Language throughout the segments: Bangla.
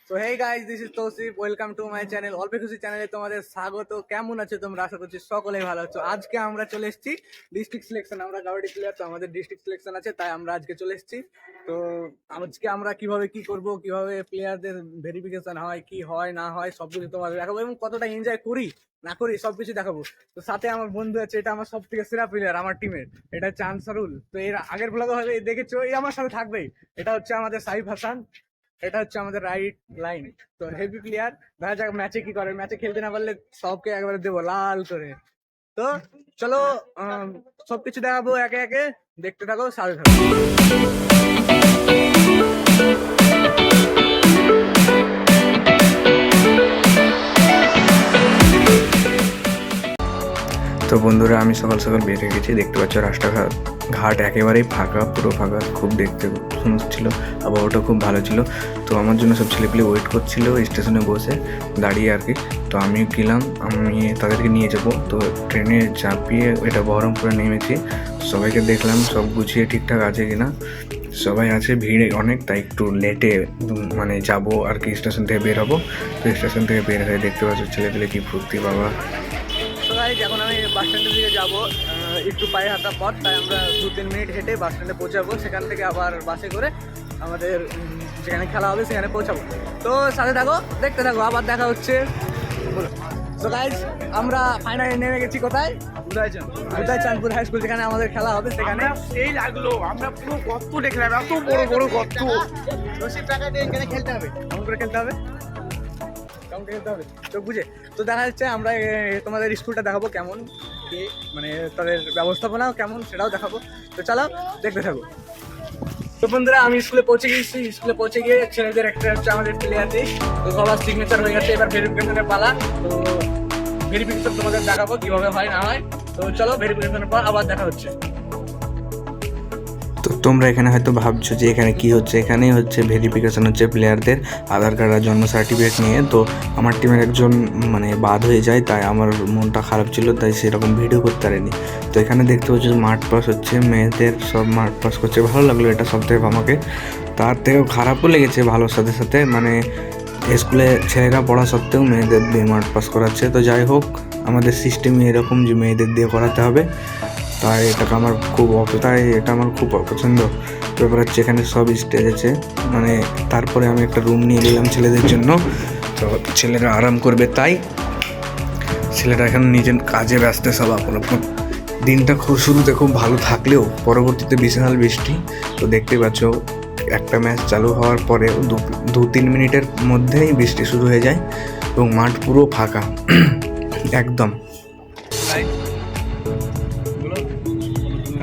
So hey guys, this is Tousif, welcome to my channel অল্প খুশি চ্যানেলে তোমাদের স্বাগত। কেমন আছো তোমরা? আশা করছি সকলেই ভালো আছো। আজকে আমরা চলে এসেছি ডিস্ট্রিক্ট সিলেকশন। আমরা কাবাডি প্লেয়ার, তো আমাদের ডিস্ট্রিক্ট সিলেকশন আছে, তাই আমরা আজকে চলে এসেছি। তো আজকে আমরা কিভাবে কি করব, কিভাবে প্লেয়ারদের ভেরিফিকেশন হয়, কি হয় না হয়, সবকিছু তোমাদের দেখাবো এবং কতটা এনজয় করি না করি সবকিছু দেখাবো। তো সাথে আমার বন্ধু আছে, এটা আমার সব থেকে সেরা প্লেয়ার আমার টিমের, এটা হচ্ছে আনসারুল। তো এর আগের ব্লগে হয়তো দেখেছো, এই আমার সাথে থাকবেই। এটা হচ্ছে আমাদের সাইফ হাসান, এটা হচ্ছে আমাদের রাইট লাইন। তো হেভি প্লেয়ার, দেখা যাক ম্যাচে কি করে। ম্যাচে খেলতে না পারলে সবকে একবারে দেবো লাল করে। তো চলো সবকিছু দেখাবো একে একে, দেখতে থাকো, সাথে থাকো। তো বন্ধুরা, আমি সকাল সকাল বেরিয়ে গেছি। দেখতে পাচ্ছ রাস্তাঘাট ঘাট একেবারেই ফাঁকা, পুরো ফাঁকা। খুব দেখতে সুন্দর ছিল, আবহাওয়াটা খুব ভালো ছিল। তো আমার জন্য সব ছেলেপিলে ওয়েট করছিল স্টেশনে বসে দাঁড়িয়ে আর কি। তো আমি গেলাম, আমি তাদেরকে নিয়ে যাব। তো ট্রেনে চাপিয়ে এটা বহরমপুরে নেমেছি। সবাইকে দেখলাম সব গুছিয়ে ঠিকঠাক আছে কিনা। সবাই আছে, ভিড় অনেক, তাই একটু লেটে মানে যাবো আর কি। স্টেশন থেকে বের হবো। তো স্টেশন থেকে বের হয়ে দেখতে পাচ্ছ ছেলেপিলে কি ফুর্তি বাবা। এখন আমি বাস স্ট্যান্ডের দিকে যাবো, একটু পায়ে হাঁটা পথ, তাই আমরা 2-3 মিনিট হেঁটে বাস স্ট্যান্ডে পৌঁছাবো। সেখান থেকে আবার বাসে করে আমাদের যেখানে খেলা হবে সেখানে পৌঁছাবো। তো সাথে থাকো, দেখতে থাকো, আবার দেখা হচ্ছে। তো গাইস, আমরা ফাইনালি নেমে গেছি কোথায়? চাঁদপুর হাই স্কুল, যেখানে আমাদের খেলা হবে সেখানে। সেই লাগলো, আমরা পুরো গর্ত দেখলাম, এত বড় বড় গর্ত। 80 টাকা দিয়ে এখানে খেলতে হবে, কেমন করে খেলতে হবে, চোখ বুঝে। তো দেখা যাচ্ছে আমরা তোমাদের স্কুলটা দেখাবো কেমন কি, মানে তাদের ব্যবস্থাপনাও কেমন সেটাও দেখাবো। তো চলো দেখতে থাকো। তো বন্ধুরা, আমি স্কুলে পৌঁছে গেছি। স্কুলে পৌঁছে গিয়ে ছেলেদের একটা হচ্ছে আমাদের প্লেয়ার দিই। তো সবার সিগনেচার হয়ে গেছে, এবার ভেরিফিকেশনের পালা। তো ভেরিফিকেশন তোমাদের দেখাবো কিভাবে হয় না হয়। তো চলো, ভেরিফিকেশনের পর আবার দেখা হচ্ছে। তো তোমরা এখানে হয়তো ভাবছো যে এখানে কি হচ্ছে। এখানেই হচ্ছে ভেরিফিকেশন হচ্ছে প্লেয়ারদের আধার কার্ড আর জন্ম সার্টিফিকেট নিয়ে। তো আমার টিমের একজন মানে বাদ হয়ে যায়, তাই আমার মনটা খারাপ ছিল, তাই সেরকম ভিডিও করতে পারিনি। তো এখানে দেখতে পাচ্ছ মাঠ পাস হচ্ছে, মেয়েদের সব মাঠ পাস করছে। ভালো লাগলো এটা সব থেকে আমাকে। তার থেকেও খারাপও লেগেছে ভালোর সাথে সাথে, মানে স্কুলে ছেলেরা পড়া সত্ত্বেও মেয়েদের দিয়ে মাঠ পাস করাচ্ছে। তো যাই হোক, আমাদের সিস্টেমই এরকম যে মেয়েদের দিয়ে করাতে হবে, তাই এটা আমার খুব অপছন্দ। ব্যাপার হচ্ছে এখানে সব স্টেজ আছে, মানে তারপরে আমি একটা রুম নিয়ে নিলাম ছেলেদের জন্য। তো ছেলেরা আরাম করবে, তাই ছেলেরা এখন নিজের কাজে ব্যস্ত সব আপন। দিনটা শুরুতে খুব ভালো থাকলেও পরবর্তীতে বিশাল বৃষ্টি। তো দেখতে পাচ্ছ একটা ম্যাচ চালু হওয়ার পরে 2-3 মিনিটের মধ্যেই বৃষ্টি শুরু হয়ে যায় এবং মাঠ পুরো ফাঁকা একদম।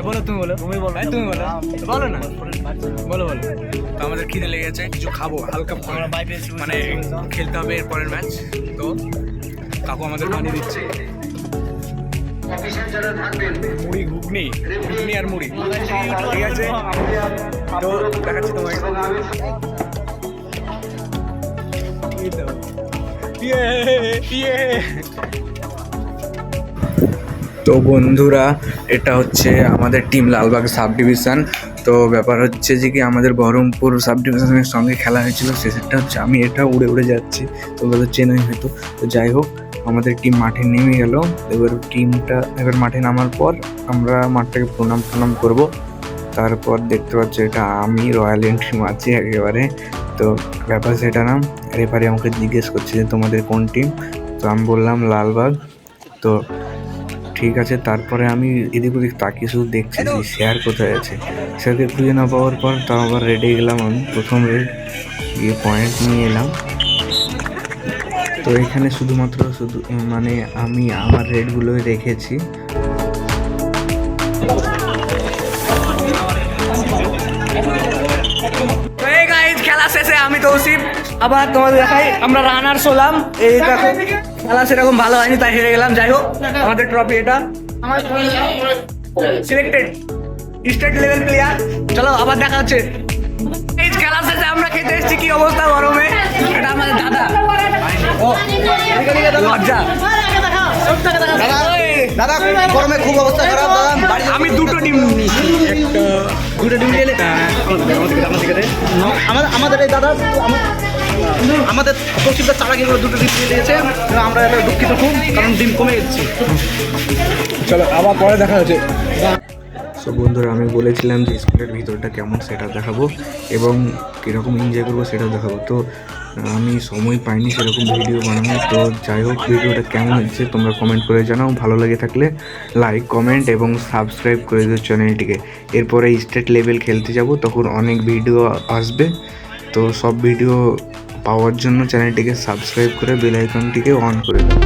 বলো, তুমি বলো, তুমি বলো, তুমি বলো, বলো না, বলো বলো। তো আমাদের খিদে লেগে গেছে, কিছু খাবো হালকা, মানে খেলতে হবে এরপরের ম্যাচ। তো কাকু আমাদের বানিয়ে দিচ্ছে মুড়ি, ঘুগনি আর মুড়ি, ঠিক আছে। তো দেখাচ্ছি তোমাকে। তো বন্ধুরা, এটা হচ্ছে আমাদের টিম লালবাগ সাব ডিভিশন। তো ব্যাপার হচ্ছে যে কি আমাদের বহরমপুর সাব ডিভিশনের সঙ্গে খেলা হয়েছিল, সেটা হচ্ছে আমি এটা উড়ে উড়ে যাচ্ছি, তোমরা তো চেনই হয়তো। তো যাই হোক, আমাদের টিম মাঠে নেমে গেল। এবার মাঠে নামার পর আমরা মাঠটাকে প্রণাম করব। তারপর দেখতে পাচ্ছ এটা আমি রয়্যাল এন্ট্রি মারছি একেবারে। তো ব্যাপার সেটা না, রেফারি আমাকে জিজ্ঞেস করছে যে তোমাদের কোন টিম। তো আমি বললাম লালবাগ। তো ঠিক আছে, তারপরে আমি এদিক ওদিক তাকিয়ে শুধু দেখছি যে শেয়ার কোথায় আছে। শেয়ারকে খুঁজে না পাওয়ার পর তাও আবার রেডে গেলাম। আমি প্রথম রেড গিয়ে পয়েন্ট নিয়ে এলাম। তো এখানে শুধু মানে আমি আমার রেডগুলোই রেখেছি। খেলা শেষে আমি তৌসিফ আবার তোমাদের দেখাই, আমরা রানার্স হলাম। এই দেখো, খেলা সেরকম ভালো হয়নি, তাই হেরে গেলাম। যাই হোক, আমাদের ট্রফি এটা, সিলেক্টেড স্টেট লেভেল প্লেয়ার। চলো আবার দেখা হচ্ছে। এই খেলা শেষে আমরা খেতে এসেছি, কি অবস্থা গরমে। এটা আমাদের দাদা, লজ্জা দাদা, গরমে খুব অবস্থা খারাপ দাদা। আমি দুটো ডিম আমাদের এই দাদা আমাদের তৌসিফদার চালাকিগুলো দুটো ডিম দিয়ে দিয়েছে, আমরা এটা দুঃখিত খুব, কারণ ডিম কমে যাচ্ছে। চলো আবার পরে দেখা হচ্ছে। সো বন্ধুরা, আমি বলেছিলাম যে স্কুলের ভিতরটা কেমন সেটা দেখাবো এবং কীরকম এনজয় করবো সেটাও দেখাবো। তো আমি সময় পাইনি সেরকম ভিডিও বানানোর। তো যাই হোক, ভিডিওটা কেমন হচ্ছে তোমরা কমেন্ট করে জানাও। ভালো লেগে থাকলে লাইক, কমেন্ট এবং সাবস্ক্রাইব করে দিও চ্যানেলটিকে। এরপরে স্টেট লেভেল খেলতে যাব, তখন অনেক ভিডিও আসবে। তো সব ভিডিও পাওয়ার জন্য চ্যানেলটিকে সাবস্ক্রাইব করে বেল আইকনটিকে অন করে দাও।